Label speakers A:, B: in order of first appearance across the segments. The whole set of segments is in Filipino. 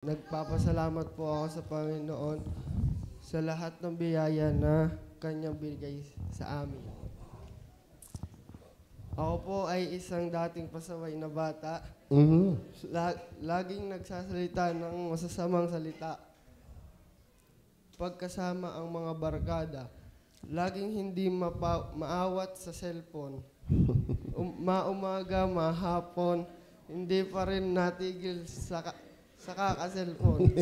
A: Nagpapasalamat po ako sa Panginoon sa lahat ng biyaya na Kanyang binigay sa amin. Ako po ay isang dating pasaway na bata. Laging nagsasalita ng masasamang salita. Pagkasama ang mga barkada, laging hindi maawat sa cellphone. Maumaga, mahapon, hindi pa rin natigil sa kaka-cellphone.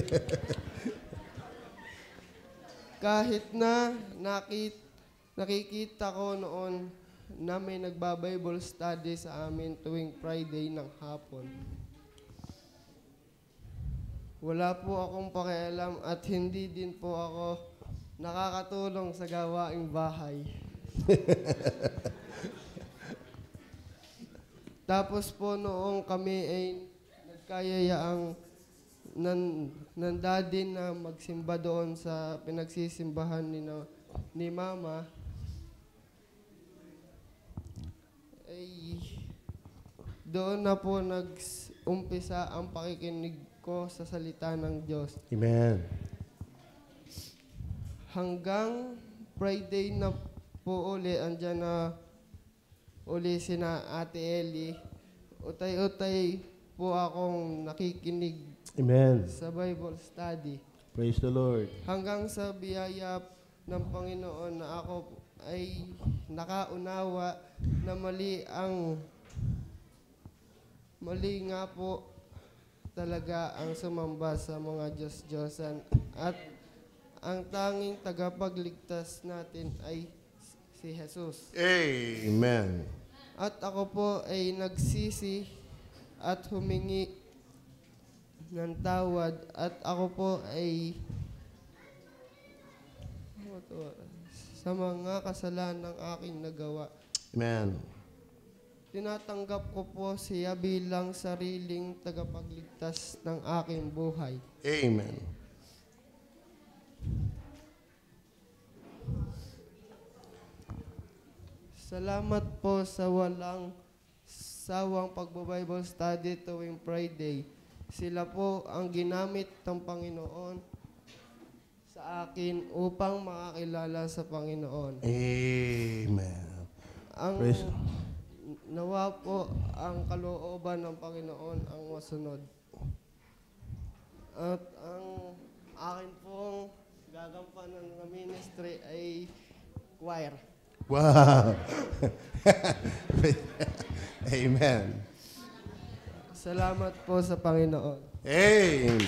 A: Kahit na nakikita ko noon na may nagba-Bible study sa amin tuwing Friday ng hapon. Wala po akong pakialam at hindi din po ako nakakatulong sa gawaing bahay. Tapos po noong kami ay nagkayayaang ng daddy na magsimba doon sa pinagsisimbahan ni Mama, ay doon na po nag-umpisa ang pakikinig ko sa salita ng Diyos.
B: Amen.
A: Hanggang Friday na po uli, andyan na uli sina Ate Ellie. Utay-utay po akong nakikinig.
B: Amen.
A: Sa Bible study.
B: Praise the Lord. Hanggang
A: sa biyaya ng Panginoon na ako ay nakaunawa na mali nga po talaga ang sumamba sa mga Diyos-Diyosan at ang tanging tagapagligtas natin ay si Jesus.
B: Amen.
A: At ako po ay nagsisi at humingi ng tawad at ako po ay sa mga kasalanan ng aking nagawa.
B: Amen.
A: Tinatanggap ko po siya bilang sariling tagapagligtas ng aking buhay.
B: Amen.
A: Salamat po sa walang sawang pagbo-Bible study tuwing Friday. Sila po ang ginamit ng Panginoon sa akin upang makakilala sa Panginoon.
B: Amen.
A: Nawa po ang kalooban ng Panginoon ang masunod. At ang akin pong gagampanan ng ministry ay choir.
B: Wow. Amen.
A: Salamat po sa Panginoon.
B: Amen.